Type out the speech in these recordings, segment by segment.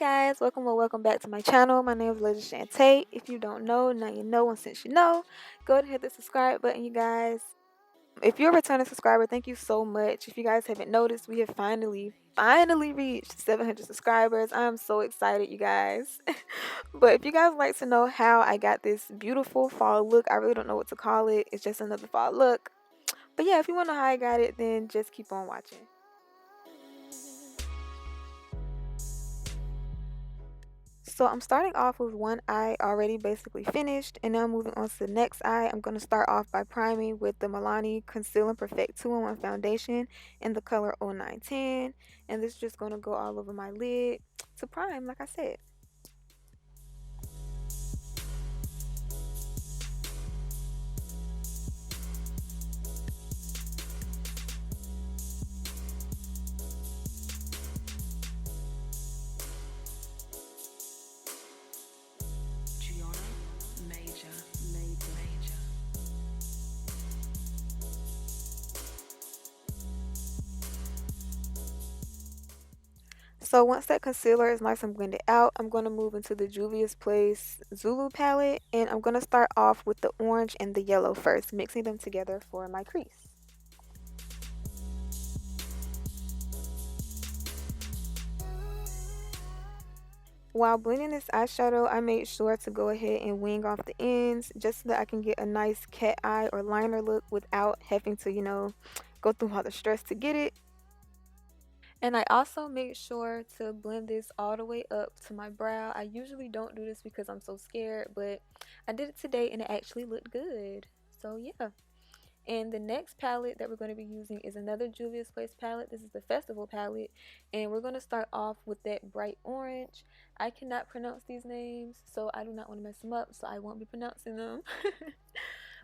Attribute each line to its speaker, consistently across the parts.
Speaker 1: Guys, welcome or welcome back to my channel. My name is Alaysia Chantae. If you don't know, now you know, and since you know, go ahead and hit the subscribe button, you guys. If you're a returning subscriber, thank you so much. If you guys haven't noticed, we have finally reached 700 subscribers. I'm so excited, you guys. But if you guys would like to know how I got this beautiful fall look, I really don't know what to call it. It's just another fall look. But yeah, if you want to know how I got it, then just keep on watching. So I'm starting off with one eye already basically finished, and now moving on to the next eye. I'm going to start off by priming with the Milani Conceal and Perfect 2-in-1 foundation in the color 0910, and this is just going to go all over my lid to prime, like I said. So once that concealer is nice and blended out, I'm going to move into the Juvia's Place Zulu palette, and I'm going to start off with the orange and the yellow first, mixing them together for my crease. While blending this eyeshadow, I made sure to go ahead and wing off the ends just so that I can get a nice cat eye or liner look without having to, go through all the stress to get it. And I also made sure to blend this all the way up to my brow. I usually don't do this because I'm so scared, but I did it today and it actually looked good. So yeah. And the next palette that we're going to be using is another Juvia's Place palette. This is the Festival palette. And we're going to start off with that bright orange. I cannot pronounce these names, so I do not want to mess them up, so I won't be pronouncing them.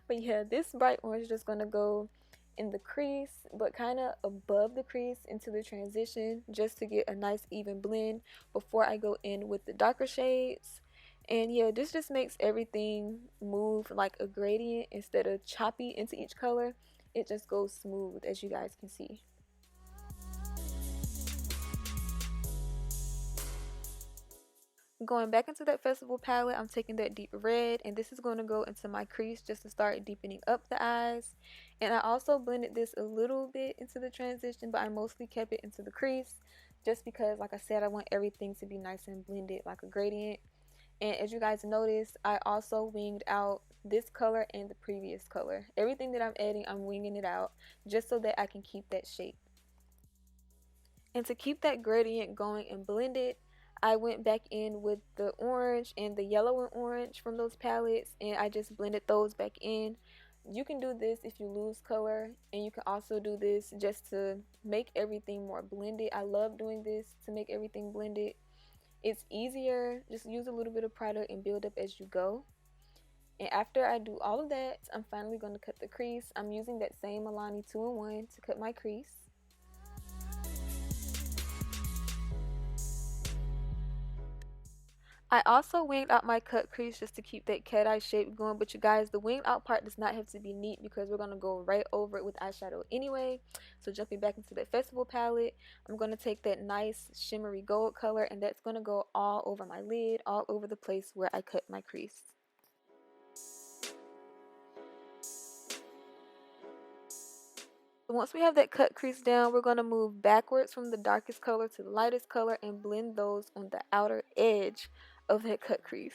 Speaker 1: But yeah, this bright orange is just going to go in the crease, but kind of above the crease into the transition, just to get a nice even blend before I go in with the darker shades. And yeah, this just makes everything move like a gradient instead of choppy into each color. It just goes smooth, as you guys can see. Going back into that Festival palette, I'm taking that deep red, and this is going to go into my crease just to start deepening up the eyes. And I also blended this a little bit into the transition, but I mostly kept it into the crease just because, like I said, I want everything to be nice and blended like a gradient. And as you guys noticed, I also winged out this color and the previous color. Everything that I'm adding, I'm winging it out just so that I can keep that shape. And to keep that gradient going and blended, I went back in with the orange and the yellow and orange from those palettes, and I just blended those back in. You can do this if you lose color, and you can also do this just to make everything more blended. I love doing this to make everything blended. It's easier, just use a little bit of product and build up as you go. And after I do all of that, I'm finally going to cut the crease. I'm using that same Milani 2-in-1 to cut my crease. I also winged out my cut crease just to keep that cat eye shape going, but you guys, the winged out part does not have to be neat because we're going to go right over it with eyeshadow anyway. So jumping back into that Festival palette, I'm going to take that nice shimmery gold color, and that's going to go all over my lid, all over the place where I cut my crease. Once we have that cut crease down, we're going to move backwards from the darkest color to the lightest color and blend those on the outer edge of that cut crease.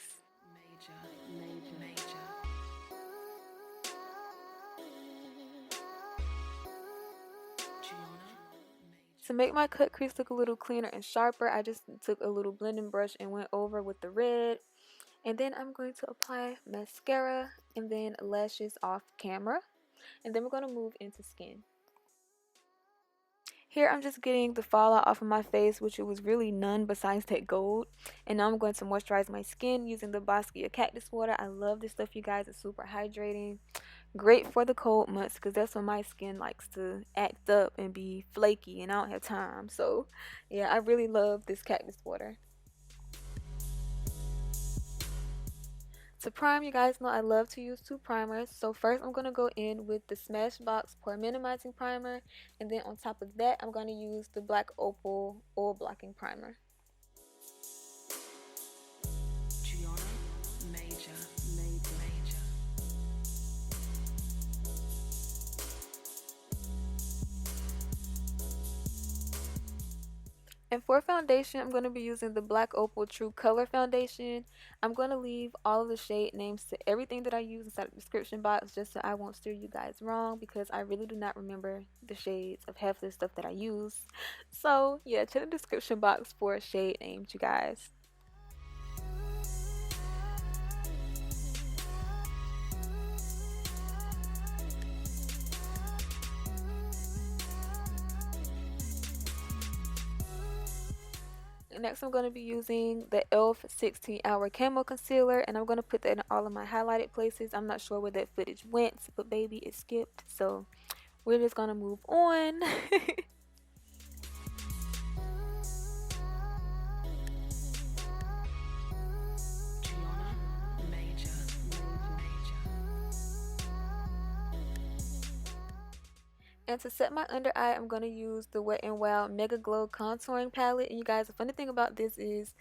Speaker 1: To make my cut crease look a little cleaner and sharper, I just took a little blending brush and went over with the red. And then I'm going to apply mascara and then lashes off camera. And then we're going to move into skin. Here I'm just getting the fallout off of my face, which it was really none besides that gold. And now I'm going to moisturize my skin using the Boscia Cactus water. I love this stuff, you guys. It's super hydrating. Great for the cold months because that's when my skin likes to act up and be flaky and I don't have time. So yeah, I really love this cactus water. To prime, you guys know I love to use two primers. So first I'm going to go in with the Smashbox Pore Minimizing Primer. And then on top of that, I'm going to use the Black Opal Oil Blocking Primer. And for foundation, I'm going to be using the Black Opal True Color Foundation. I'm going to leave all of the shade names to everything that I use inside the description box just so I won't steer you guys wrong, because I really do not remember the shades of half the stuff that I use. So yeah, check the description box for shade names, you guys. Next, I'm going to be using the e.l.f. 16-Hour Camo Concealer, and I'm going to put that in all of my highlighted places. I'm not sure where that footage went, but baby, it skipped. So we're just going to move on. And to set my under eye, I'm going to use the Wet n Wild Megaglo Contouring Palette. And you guys, the funny thing about this is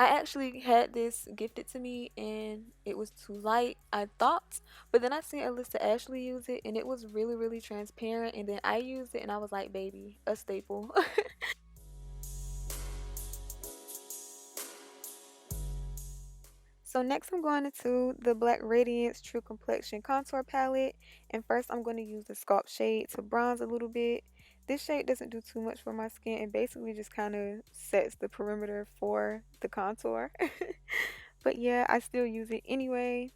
Speaker 1: I actually had this gifted to me and it was too light, I thought. But then I seen Alyssa Ashley use it and it was really, really transparent. And then I used it and I was like, baby, a staple. So next I'm going into the Black Radiance True Complexion Contour Palette. And first I'm going to use the Sculpt shade to bronze a little bit. This shade doesn't do too much for my skin. It basically just kind of sets the perimeter for the contour. But yeah, I still use it anyway.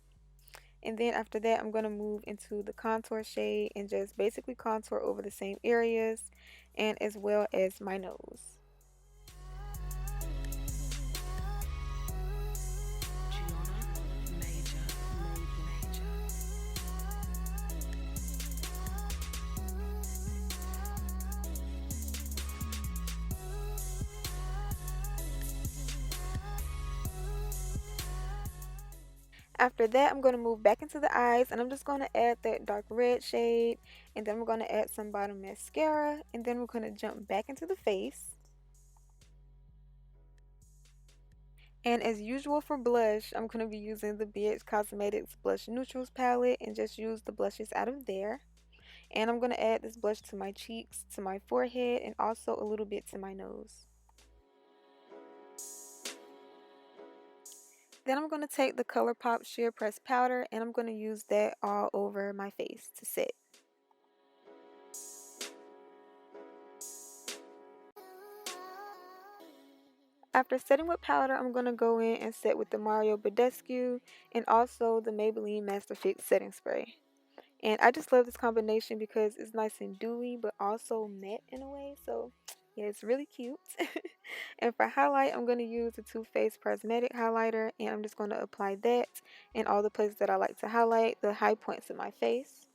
Speaker 1: And then after that, I'm going to move into the contour shade and just basically contour over the same areas and as well as my nose. After that, I'm going to move back into the eyes and I'm just going to add that dark red shade, and then we're going to add some bottom mascara, and then we're going to jump back into the face. And as usual for blush, I'm going to be using the BH Cosmetics Blush Neutrals palette and just use the blushes out of there. And I'm going to add this blush to my cheeks, to my forehead, and also a little bit to my nose. Then I'm going to take the ColourPop Sheer Press Powder and I'm going to use that all over my face to set. After setting with powder, I'm going to go in and set with the Mario Badescu and also the Maybelline Master Fix Setting Spray. And I just love this combination because it's nice and dewy but also matte in a way. So yeah, it's really cute. And for highlight, I'm going to use the Too Faced Prismatic highlighter and I'm just going to apply that in all the places that I like to highlight, the high points of my face.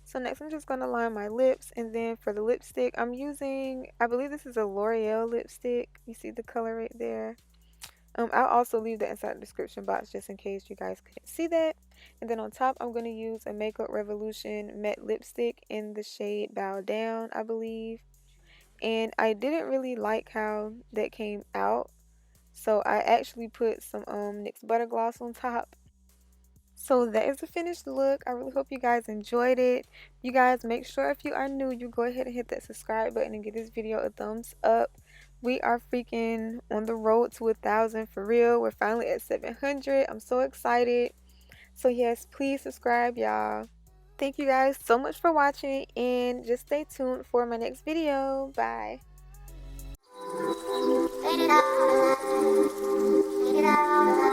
Speaker 1: So next I'm just going to line my lips, and then for the lipstick I'm using, I believe this is a L'Oreal lipstick. You see the color right there. I'll also leave that inside the description box just in case you guys couldn't see that. And then on top I'm going to use a Makeup Revolution matte lipstick in the shade Bow Down, I believe. And I didn't really like how that came out, so I actually put some NYX Butter Gloss on top. So that is the finished look. I really hope you guys enjoyed it. You guys, make sure if you are new, you go ahead and hit that subscribe button and give this video a thumbs up. We are freaking on the road to 1,000 for real. We're finally at 700. I'm so excited. So yes, please subscribe, y'all. Thank you guys so much for watching, and just stay tuned for my next video. Bye. Fade it out.